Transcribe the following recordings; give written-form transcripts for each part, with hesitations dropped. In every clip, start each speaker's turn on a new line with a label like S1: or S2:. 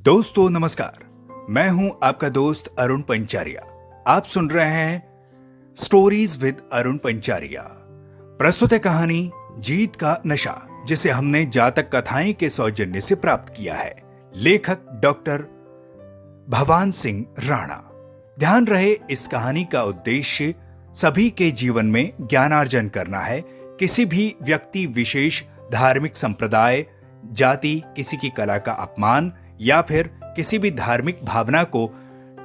S1: दोस्तों नमस्कार। मैं हूं आपका दोस्त अरुण पंचारिया। आप सुन रहे हैं स्टोरीज विद अरुण पंचारिया। प्रस्तुत है कहानी जीत का नशा, जिसे हमने जातक कथाएं के सौजन्य से प्राप्त किया है। लेखक डॉक्टर भवान सिंह राणा। ध्यान रहे, इस कहानी का उद्देश्य सभी के जीवन में ज्ञानार्जन करना है। किसी भी व्यक्ति विशेष, धार्मिक संप्रदाय, जाति, किसी की कला का अपमान या फिर किसी भी धार्मिक भावना को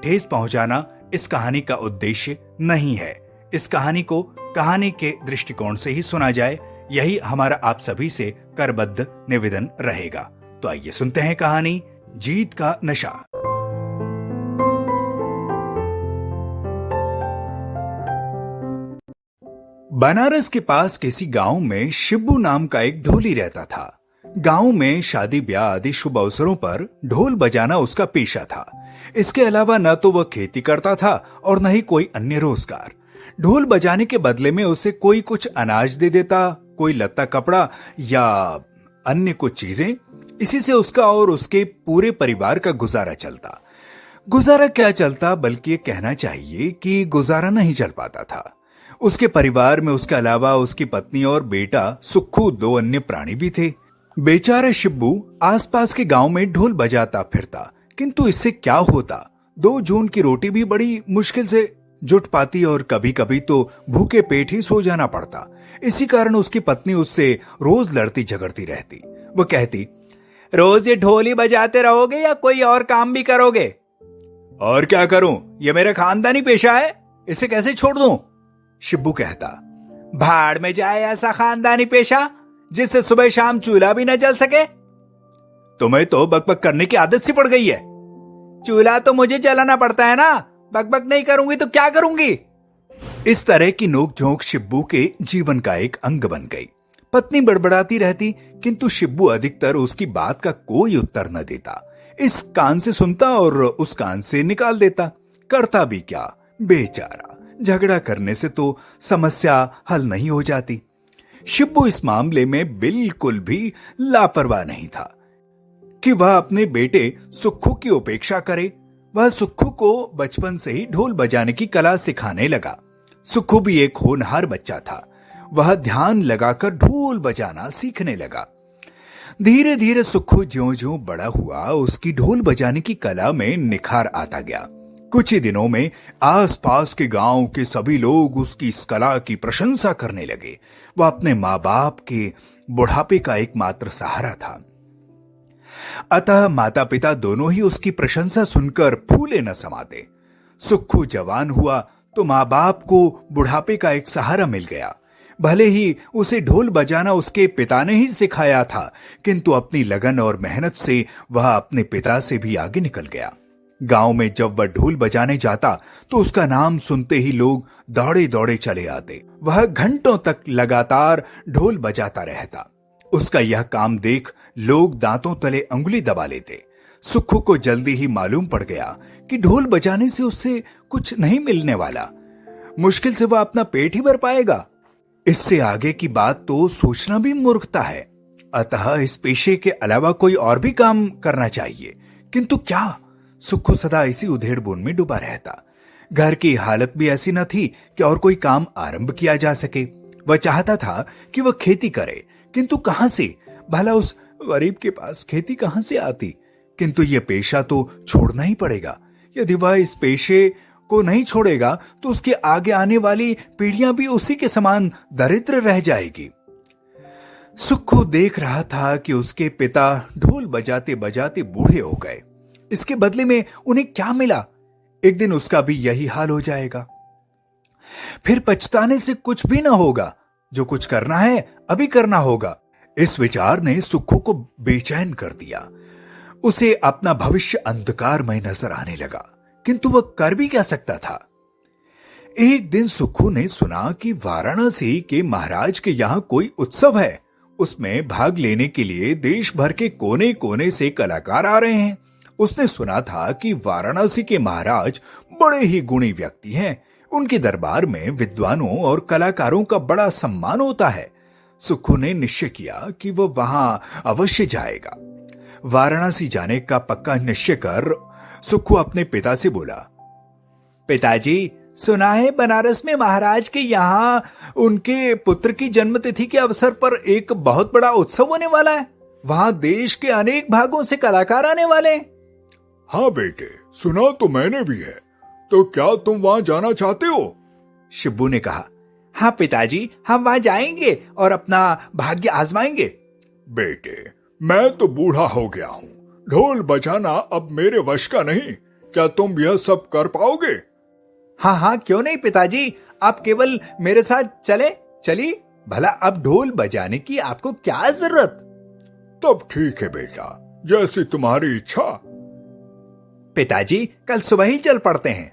S1: ठेस पहुंचाना इस कहानी का उद्देश्य नहीं है। इस कहानी को कहानी के दृष्टिकोण से ही सुना जाए, यही हमारा आप सभी से करबद्ध निवेदन रहेगा। तो आइए सुनते हैं कहानी जीत का नशा। बनारस के पास किसी गांव में शिब्बू नाम का एक ढोली रहता था। गांव में शादी ब्याह आदि शुभ अवसरों पर ढोल बजाना उसका पेशा था। इसके अलावा न तो वह खेती करता था और न ही कोई अन्य रोजगार। ढोल बजाने के बदले में उसे कोई कुछ अनाज दे देता, कोई लत्ता कपड़ा या अन्य कुछ चीजें। इसी से उसका और उसके पूरे परिवार का गुजारा चलता। गुजारा क्या चलता, बल्कि ये कहना चाहिए कि गुजारा नहीं चल पाता था। उसके परिवार में उसके अलावा उसकी पत्नी और बेटा सुक्खू, दो अन्य प्राणी भी थे। बेचारा शिब्बू आसपास के गांव में ढोल बजाता फिरता, किंतु इससे क्या होता। 2 जून की रोटी भी बड़ी मुश्किल से जुट पाती और कभी कभी तो भूखे पेट ही सो जाना पड़ता। इसी कारण उसकी पत्नी उससे रोज लड़ती झगड़ती रहती। वो कहती, रोज ये ढोल ही बजाते रहोगे या कोई और काम भी करोगे? और क्या करूं, ये मेरा खानदानी पेशा है, इसे कैसे छोड़ दूं? शिब्बू कहता, भाड़ में जाए ऐसा खानदानी पेशा जिससे सुबह शाम चूल्हा भी न जल सके। तुम्हें तो बकबक करने की आदत सी पड़ गई है। चूल्हा तो मुझे जलाना पड़ता है ना, बकबक नहीं करूंगी तो क्या करूंगी? इस तरह की नोकझोंक शिब्बू के जीवन का एक अंग बन गई। पत्नी बड़बड़ाती रहती, किंतु शिब्बू अधिकतर उसकी बात का कोई उत्तर न देता। इस कान से सुनता और उस कान से निकाल देता। करता भी क्या बेचारा, झगड़ा करने से तो समस्या हल नहीं हो जाती। शिब्बू इस मामले में बिल्कुल भी लापरवाह नहीं था कि वह अपने बेटे सुक्खू की उपेक्षा करे। वह सुक्खू को बचपन से ही ढोल बजाने की कला सिखाने लगा। सुक्खू भी एक होनहार बच्चा था। वह ध्यान लगाकर ढोल बजाना सीखने लगा। धीरे धीरे सुक्खू ज्यों-ज्यों बड़ा हुआ, उसकी ढोल बजाने की कला में निखार आता गया। कुछ ही दिनों में आसपास के गांव के सभी लोग उसकी इस कला की प्रशंसा करने लगे। वह अपने माँ बाप के बुढ़ापे का एकमात्र सहारा था। अतः माता पिता दोनों ही उसकी प्रशंसा सुनकर फूले न समाते। सुक्खू जवान हुआ तो माँ बाप को बुढ़ापे का एक सहारा मिल गया। भले ही उसे ढोल बजाना उसके पिता ने ही सिखाया था, किंतु अपनी लगन और मेहनत से वह अपने पिता से भी आगे निकल गया। गांव में जब वह ढोल बजाने जाता तो उसका नाम सुनते ही लोग दौड़े दौड़े चले आते। वह घंटों तक लगातार ढोल बजाता रहता। उसका यह काम देख लोग दांतों तले अंगुली दबा लेते। सुक्खू को जल्दी ही मालूम पड़ गया कि ढोल बजाने से उससे कुछ नहीं मिलने वाला। मुश्किल से वह अपना पेट ही भर पाएगा। इससे आगे की बात तो सोचना भी मूर्खता है। अतः इस पेशे के अलावा कोई और भी काम करना चाहिए, किंतु क्या? सुक्खू सदा इसी उधेड़-बुन में डूबा रहता। घर की हालत भी ऐसी न थी कि और कोई काम आरंभ किया जा सके। वह चाहता था कि वह खेती करे, किंतु कहां से? भला उस गरीब के पास खेती कहां से आती? किंतु यह पेशा तो छोड़ना ही पड़ेगा। यदि वह इस पेशे को नहीं छोड़ेगा तो उसके आगे आने वाली पीढ़ियां भी उसी के समान दरिद्र रह जाएगी। सुक्खू देख रहा था कि उसके पिता ढोल बजाते बजाते बूढ़े हो गए। इसके बदले में उन्हें क्या मिला? एक दिन उसका भी यही हाल हो जाएगा। फिर पछताने से कुछ भी ना होगा। जो कुछ करना है अभी करना होगा। इस विचार ने सुक्खू को बेचैन कर दिया। उसे अपना भविष्य अंधकारमय नजर आने लगा, किंतु वह कर भी क्या सकता था। एक दिन सुक्खू ने सुना कि वाराणसी के महाराज के यहां कोई उत्सव है। उसमें भाग लेने के लिए देश भर के कोने कोने से कलाकार आ रहे हैं। उसने सुना था कि वाराणसी के महाराज बड़े ही गुणी व्यक्ति हैं। उनके दरबार में विद्वानों और कलाकारों का बड़ा सम्मान होता है। सुक्खू ने निश्चय किया कि वह वहां अवश्य जाएगा। वाराणसी जाने का पक्का निश्चय कर सुक्खू अपने पिता से बोला, पिताजी, सुना है बनारस में महाराज के यहाँ उनके पुत्र की जन्मतिथि के अवसर पर एक बहुत बड़ा उत्सव होने वाला है। वहां देश के अनेक भागों से कलाकार आने वाले हैं।
S2: हाँ बेटे, सुना तो मैंने भी है। तो क्या तुम वहां जाना चाहते हो?
S1: शिब्बू ने कहा। हाँ पिताजी, हम वहां जाएंगे और अपना भाग्य आजमाएंगे।
S2: बेटे, मैं तो बूढ़ा हो गया हूँ, ढोल बजाना अब मेरे वश का नहीं। क्या तुम यह सब कर पाओगे?
S1: हाँ हाँ, क्यों नहीं पिताजी, आप केवल मेरे साथ चलिए। भला अब ढोल बजाने की आपको क्या जरूरत?
S2: तब ठीक है बेटा, जैसी तुम्हारी इच्छा।
S1: पिताजी, कल सुबह ही चल पड़ते हैं।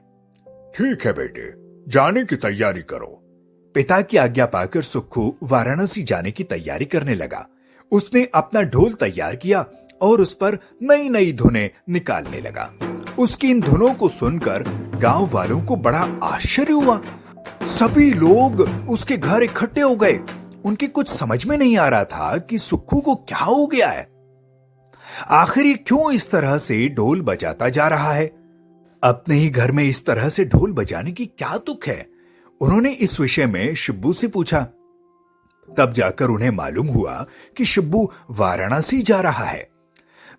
S2: ठीक है बेटे, जाने की तैयारी करो।
S1: पिता की आज्ञा पाकर सुक्खू वाराणसी जाने की तैयारी करने लगा। उसने अपना ढोल तैयार किया और उस पर नई नई धुनें निकालने लगा। उसकी इन धुनों को सुनकर गांव वालों को बड़ा आश्चर्य हुआ। सभी लोग उसके घर इकट्ठे हो गए। उनकी कुछ समझ में नहीं आ रहा था कि सुक्खू को क्या हो गया है। आखिर ये क्यों इस तरह से ढोल बजाता जा रहा है? अपने ही घर में इस तरह से ढोल बजाने की क्या तुक है? उन्होंने इस विषय में शिब्बू से पूछा। तब जाकर उन्हें मालूम हुआ कि शिब्बू वाराणसी जा रहा है।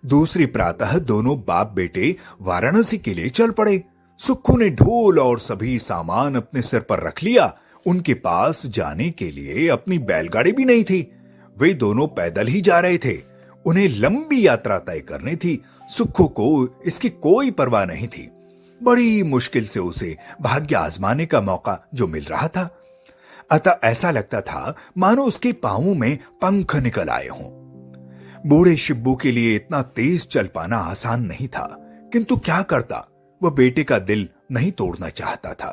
S1: दूसरी प्रातः दोनों बाप बेटे वाराणसी के लिए चल पड़े। सुक्खू ने ढोल और सभी सामान अपने सिर पर रख लिया। उनके पास जाने के लिए अपनी बैलगाड़ी भी नहीं थी। वे दोनों पैदल ही जा रहे थे। उन्हें लंबी यात्रा तय करनी थी। सुक्खू को इसकी कोई परवाह नहीं थी। बड़ी मुश्किल से उसे भाग्य आजमाने का मौका जो मिल रहा था। अतः ऐसा लगता था मानो उसके पांवों में पंख निकल आए हों। बूढ़े शिब्बू के लिए इतना तेज चल पाना आसान नहीं था, किंतु क्या करता, वह बेटे का दिल नहीं तोड़ना चाहता था।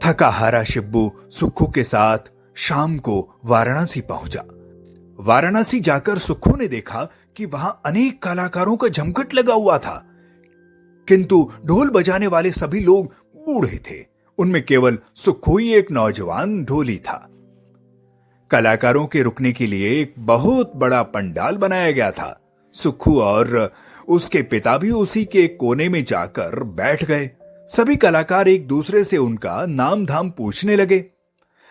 S1: थका हारा शिब्बू सुक्खू के साथ शाम को वाराणसी पहुंचा। वाराणसी जाकर सुक्खू ने देखा कि वहां अनेक कलाकारों का जमघट लगा हुआ था, किंतु ढोल बजाने वाले सभी लोग बूढ़े थे। उनमें केवल सुक्खू ही एक नौजवान ढोली था। कलाकारों के रुकने के लिए एक बहुत बड़ा पंडाल बनाया गया था। सुक्खू और उसके पिता भी उसी के कोने में जाकर बैठ गए। सभी कलाकार एक दूसरे से उनका नाम धाम पूछने लगे।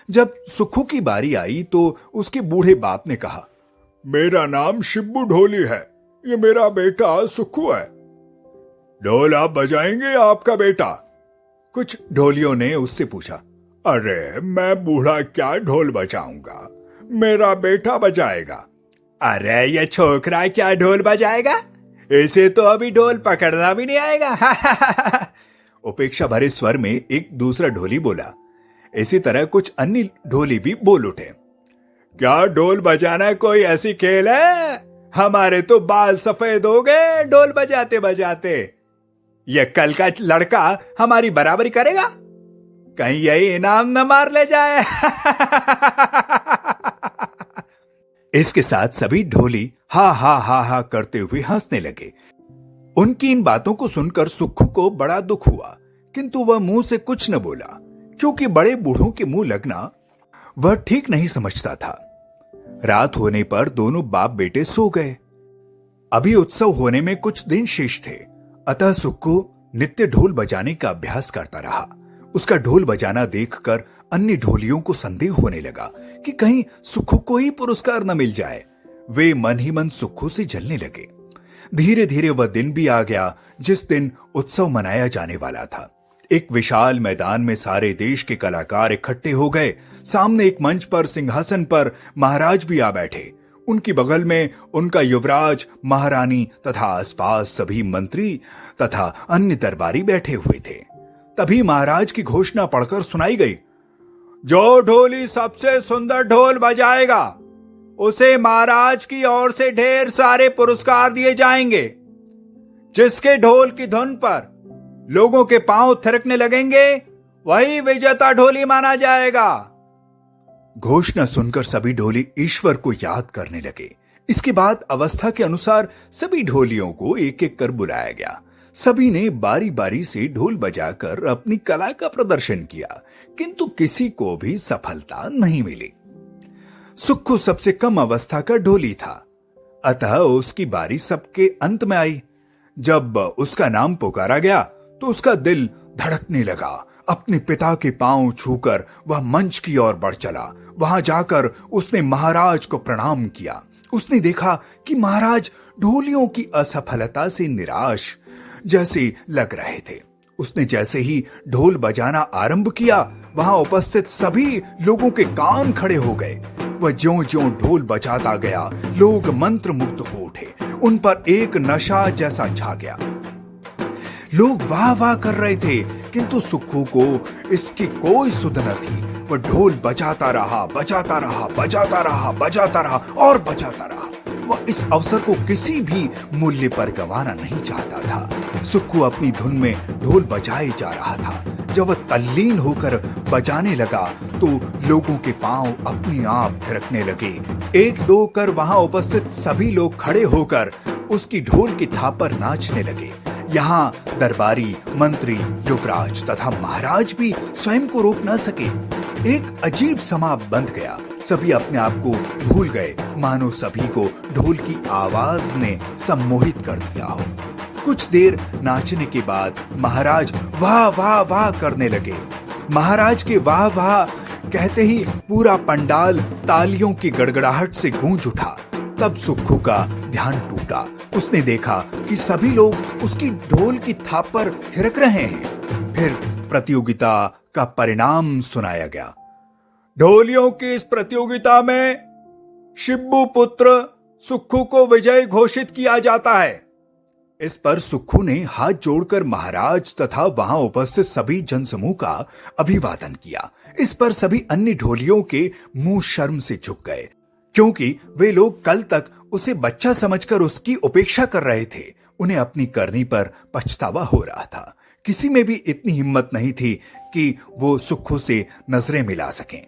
S1: जब सुक्खू की बारी आई तो उसके बूढ़े बाप ने कहा,
S2: मेरा नाम शिब्बू ढोली है, ये मेरा बेटा सुक्खू है। ढोल आप बजाएंगे आपका बेटा?
S1: कुछ ढोलियों ने उससे पूछा।
S2: अरे मैं बूढ़ा क्या ढोल बजाऊंगा, मेरा बेटा बजाएगा।
S1: अरे ये छोकरा क्या ढोल बजाएगा? इसे तो अभी ढोल पकड़ना भी नहीं आएगा। उपेक्षा भरे स्वर में एक दूसरा ढोली बोला। इसी तरह कुछ अन्य ढोली भी बोल उठे।
S2: क्या ढोल बजाना कोई ऐसी खेल है? हमारे तो बाल सफेद हो गए ढोल बजाते बजाते।
S1: यह कल का लड़का हमारी बराबरी करेगा? कहीं यही इनाम न मार ले जाए। इसके साथ सभी ढोली हा हा हा हा करते हुए हंसने लगे। उनकी इन बातों को सुनकर सुक्खू को बड़ा दुख हुआ, किंतु वह मुंह से कुछ न बोला, क्योंकि बड़े बूढ़ों के मुंह लगना वह ठीक नहीं समझता था। रात होने पर दोनों बाप बेटे सो गए। अभी उत्सव होने में कुछ दिन शेष थे, अतः सुक्खू नित्य ढोल बजाने का अभ्यास करता रहा। उसका ढोल बजाना देखकर अन्य ढोलियों को संदेह होने लगा कि कहीं सुक्खू को ही पुरस्कार न मिल जाए। वे मन ही मन सुक्खू से जलने लगे। धीरे धीरे वह दिन भी आ गया जिस दिन उत्सव मनाया जाने वाला था। एक विशाल मैदान में सारे देश के कलाकार इकट्ठे हो गए। सामने एक मंच पर सिंहासन पर महाराज भी आ बैठे। उनकी बगल में उनका युवराज, महारानी तथा आसपास सभी मंत्री तथा अन्य दरबारी बैठे हुए थे। तभी महाराज की घोषणा पढ़कर सुनाई गई।
S2: जो ढोली सबसे सुंदर ढोल बजाएगा उसे महाराज की ओर से ढेर सारे पुरस्कार दिए जाएंगे। जिसके ढोल की धुन पर लोगों के पांव थिरकने लगेंगे वही विजेता ढोली माना जाएगा।
S1: घोषणा सुनकर सभी ढोली ईश्वर को याद करने लगे। इसके बाद अवस्था के अनुसार सभी ढोलियों को एक एक कर बुलाया गया। सभी ने बारी बारी से ढोल बजाकर अपनी कला का प्रदर्शन किया, किंतु किसी को भी सफलता नहीं मिली। सुक्खू सबसे कम अवस्था का ढोली था। अतः उसकी बारी सबके अंत में आई। जब उसका नाम पुकारा गया तो उसका दिल धड़कने लगा। अपने पिता के पांव छूकर वह मंच की ओर बढ़ चला। वहां जाकर उसने महाराज को प्रणाम किया। उसने देखा कि महाराज ढोलियों की असफलता से निराश जैसे लग रहे थे। उसने जैसे ही ढोल बजाना आरंभ किया, वहां उपस्थित सभी लोगों के कान खड़े हो गए। वह ज्यों-ज्यों ढोल बजाता गया, लोग मंत्रमुग्ध हो उठे। उन पर एक नशा जैसा छा गया। लोग वाह वाह कर रहे थे, किंतु सुक्खू को इसकी कोई सुध न थी। वह ढोल बजाता रहा, बजाता रहा, बजाता रहा, बजाता रहा और बजाता रहा। वह इस अवसर को किसी भी मूल्य पर गंवाना नहीं चाहता था। सुक्खू अपनी धुन में ढोल बजाए जा रहा था। जब वह तल्लीन होकर बजाने लगा तो लोगों के पांव अपने आप थिरकने लगे। एक दो कर वहां उपस्थित सभी लोग खड़े होकर उसकी ढोल की थाप पर नाचने लगे। यहाँ दरबारी, मंत्री, युवराज तथा महाराज भी स्वयं को रोक न सके। एक अजीब समा बंध गया। सभी अपने आप को भूल गए, मानो सभी को ढोल की आवाज ने सम्मोहित कर दिया हो। कुछ देर नाचने के बाद महाराज वाह वाह वाह करने लगे। महाराज के वाह वाह कहते ही पूरा पंडाल तालियों की गड़गड़ाहट से गूंज उठा। तब सुक्खू का ध्यान टूटा। उसने देखा कि सभी लोग उसकी ढोल की थाप पर थिरक रहे हैं। फिर प्रतियोगिता का परिणाम सुनाया गया।
S2: ढोलियों की इस प्रतियोगिता में शिब्बू पुत्र सुक्खू को विजयी घोषित किया जाता है।
S1: इस पर सुक्खू ने हाथ जोड़कर महाराज तथा वहां उपस्थित सभी जनसमूह का अभिवादन किया। इस पर सभी अन्य ढोलियों के मुंह शर्म से झुक गए, क्योंकि वे लोग कल तक उसे बच्चा समझकर उसकी उपेक्षा कर रहे थे। उन्हें अपनी करनी पर पछतावा हो रहा था। किसी में भी इतनी हिम्मत नहीं थी कि वो सुक्खू से नजरें मिला सकें।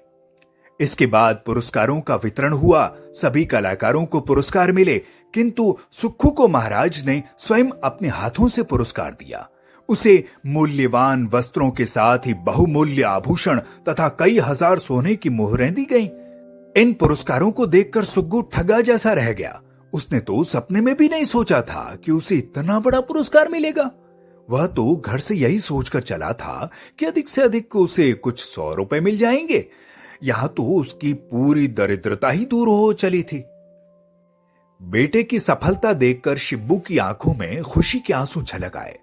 S1: इसके बाद पुरस्कारों का वितरण हुआ। सभी कलाकारों को पुरस्कार मिले, किंतु सुक्खू को महाराज ने स्वयं अपने हाथों से पुरस्कार दिया। उसे मूल्यवान वस्त्रों के साथ ही बहुमूल्य आभूषण तथा कई हजार सोने की मोहरें दी गईं। इन पुरस्कारों को देखकर सुग्गू ठगा जैसा रह गया। उसने तो सपने में भी नहीं सोचा था कि उसे इतना बड़ा पुरस्कार मिलेगा। वह तो घर से यही सोचकर चला था कि अधिक से अधिक उसे कुछ 100 रुपए मिल जाएंगे। यहां तो उसकी पूरी दरिद्रता ही दूर हो चली थी। बेटे की सफलता देखकर शिब्बू की आंखों में खुशी के आंसू छलक आए।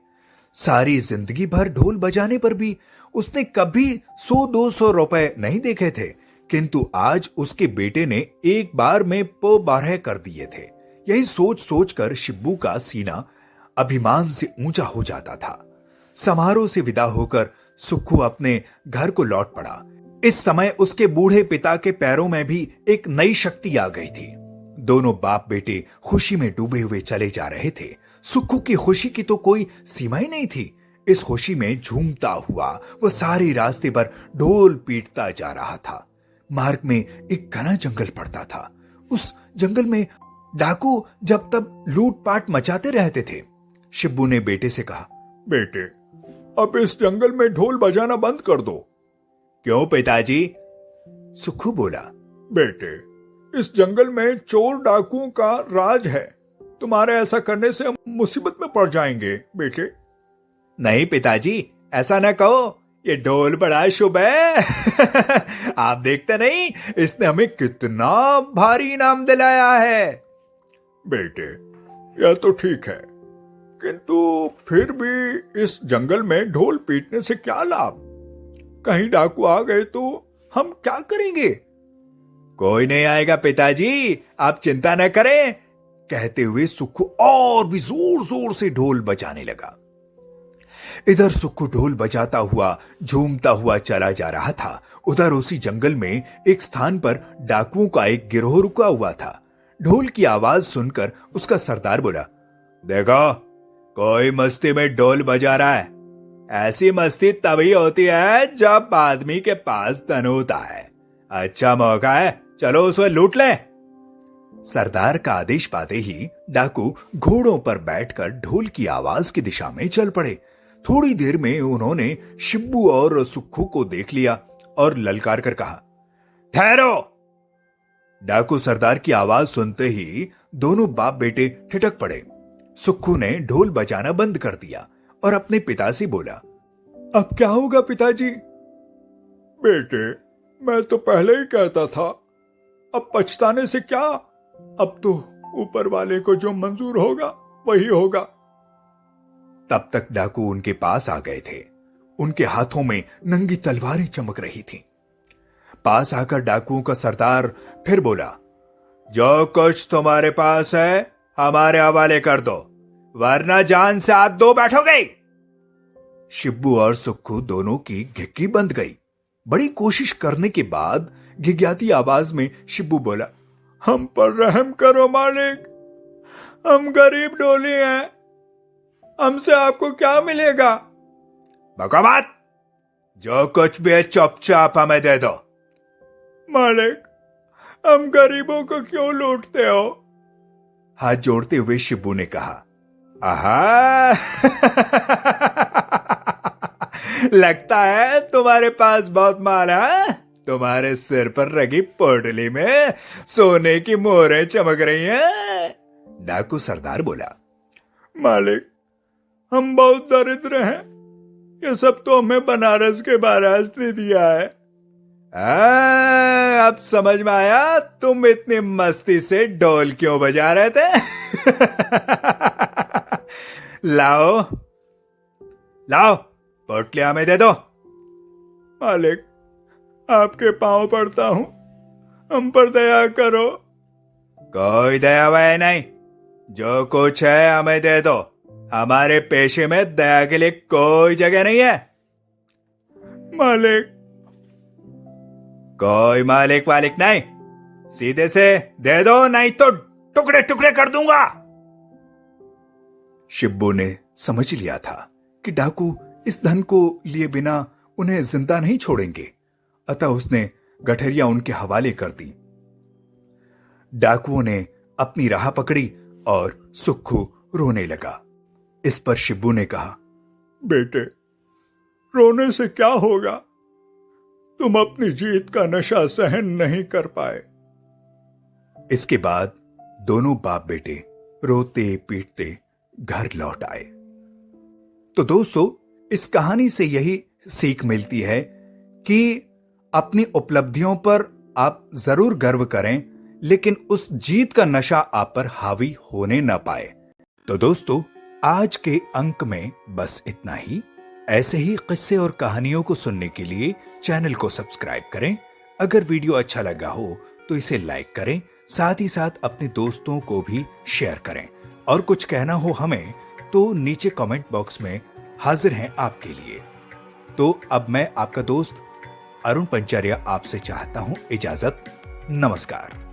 S1: सारी जिंदगी भर ढोल बजाने पर भी उसने कभी 100-200 रुपए नहीं देखे थे, किंतु आज उसके बेटे ने एक बार में 12 कर दिए थे। यही सोच सोचकर शिब्बू का सीना अभिमान से ऊंचा हो जाता था। समारोह से विदा होकर सुक्खू अपने घर को लौट पड़ा। इस समय उसके बूढ़े पिता के पैरों में भी एक नई शक्ति आ गई थी। दोनों बाप बेटे खुशी में डूबे हुए चले जा रहे थे। सुक्खू की खुशी की तो कोई सीमा ही नहीं थी। इस खुशी में झूमता हुआ वह सारे रास्ते पर ढोल पीटता जा रहा था। मार्ग में एक घना जंगल पड़ता था। उस जंगल में डाकू जब तब लूटपाट मचाते रहते थे। शिब्बू ने बेटे से कहा,
S2: बेटे, अब इस जंगल में ढोल बजाना बंद कर दो।
S1: क्यों पिताजी? सुक्खू बोला,
S2: बेटे, इस जंगल में चोर डाकुओं का राज है। तुम्हारे ऐसा करने से हम मुसीबत में पड़ जाएंगे बेटे।
S1: नहीं पिताजी, ऐसा ना कहो। ये ढोल बड़ा शुभ है। आप देखते नहीं इसने हमें कितना भारी इनाम दिलाया है।
S2: बेटे, यह तो ठीक है, किंतु फिर भी इस जंगल में ढोल पीटने से क्या लाभ? कहीं डाकू आ गए तो हम क्या करेंगे?
S1: कोई नहीं आएगा पिताजी, आप चिंता न करें, कहते हुए सुक्खू और भी जोर जोर से ढोल बजाने लगा। इधर सुक्खू ढोल बजाता हुआ झूमता हुआ चला जा रहा था। उधर उसी जंगल में एक स्थान पर डाकुओं का एक गिरोह रुका हुआ था। ढोल की आवाज सुनकर उसका सरदार बोला,
S2: देखो, कोई मस्ती में ढोल बजा रहा है। ऐसी मस्ती तभी होती है जब आदमी के पास धन होता है। अच्छा मौका है, चलो उसे लूट ले।
S1: सरदार का आदेश पाते ही डाकू घोड़ों पर बैठकर ढोल की आवाज की दिशा में चल पड़े। थोड़ी देर में उन्होंने शिब्बू और सुक्खू को देख लिया और ललकार कर कहा,
S2: ठहरो।
S1: डाकू सरदार की आवाज सुनते ही दोनों बाप बेटे ठिठक पड़े। सुक्खू ने ढोल बजाना बंद कर दिया और अपने पिता से बोला,
S2: अब क्या होगा पिताजी? बेटे, मैं तो पहले ही कहता था, अब पछताने से क्या? अब तो ऊपर वाले को जो मंजूर होगा वही होगा।
S1: तब तक डाकू उनके पास आ गए थे। उनके हाथों में नंगी तलवारें चमक रही थीं। पास आकर डाकुओं का सरदार फिर बोला, जो कुछ तुम्हारे पास है हमारे हवाले कर दो, वरना जान से हाथ धो बैठोगे। शिब्बू और सुक्खू दोनों की घिक्की बंद गई। बड़ी कोशिश करने के बाद घिघियाती आवाज में शिब्बू बोला, हम पर रहम करो मालिक, हम गरीब ढोली हैं, हमसे आपको क्या मिलेगा? बकवास, जो कुछ भी है चुपचाप हमें दे दो। मालिक, हम गरीबों को क्यों लूटते हो? हाथ जोड़ते हुए शिब्बू ने कहा, आहा लगता है तुम्हारे पास बहुत माल है। तुम्हारे सिर पर रखी पोटली में सोने की मोहरें चमक रही हैं। डाकू सरदार बोला, मालिक, हम बहुत दरिद्र हैं, ये सब तो हमें बनारस के महाराज ने दिया है। अब समझ में आया तुम इतनी मस्ती से ढोल क्यों बजा रहे थे। लाओ लाओ, पोटलियां में दे दो। मालिक, आपके पांव पड़ता हूं, हम पर दया करो। कोई दया वया नहीं, जो कुछ है हमें दे दो। हमारे पेशे में दया के लिए कोई जगह नहीं है। मालिक, कोई मालिक वालिक नहीं, सीधे से दे दो, नहीं तो टुकड़े टुकड़े कर दूंगा। शिब्बू ने समझ लिया था कि डाकू इस धन को लिए बिना उन्हें जिंदा नहीं छोड़ेंगे, अतः उसने गठरिया उनके हवाले कर दी। डाकुओं ने अपनी राह पकड़ी और सुक्खू रोने लगा। इस पर शिब्बू ने कहा, बेटे, रोने से क्या होगा? तुम अपनी जीत का नशा सहन नहीं कर पाए। इसके बाद दोनों बाप बेटे रोते पीटते घर लौट आए। तो दोस्तों, इस कहानी से यही सीख मिलती है कि अपनी उपलब्धियों पर आप जरूर गर्व करें, लेकिन उस जीत का नशा आप पर हावी होने न पाए। तो दोस्तों, आज के अंक में बस इतना ही। ऐसे ही किस्से और कहानियों को सुनने के लिए चैनल को सब्सक्राइब करें। अगर वीडियो अच्छा लगा हो तो इसे लाइक करें, साथ ही साथ अपने दोस्तों को भी शेयर करें। और कुछ कहना हो हमें तो नीचे कमेंट बॉक्स में हाजिर हैं आपके लिए। तो अब मैं आपका दोस्त अरुण पंचारिया आपसे चाहता हूं इजाजत। नमस्कार।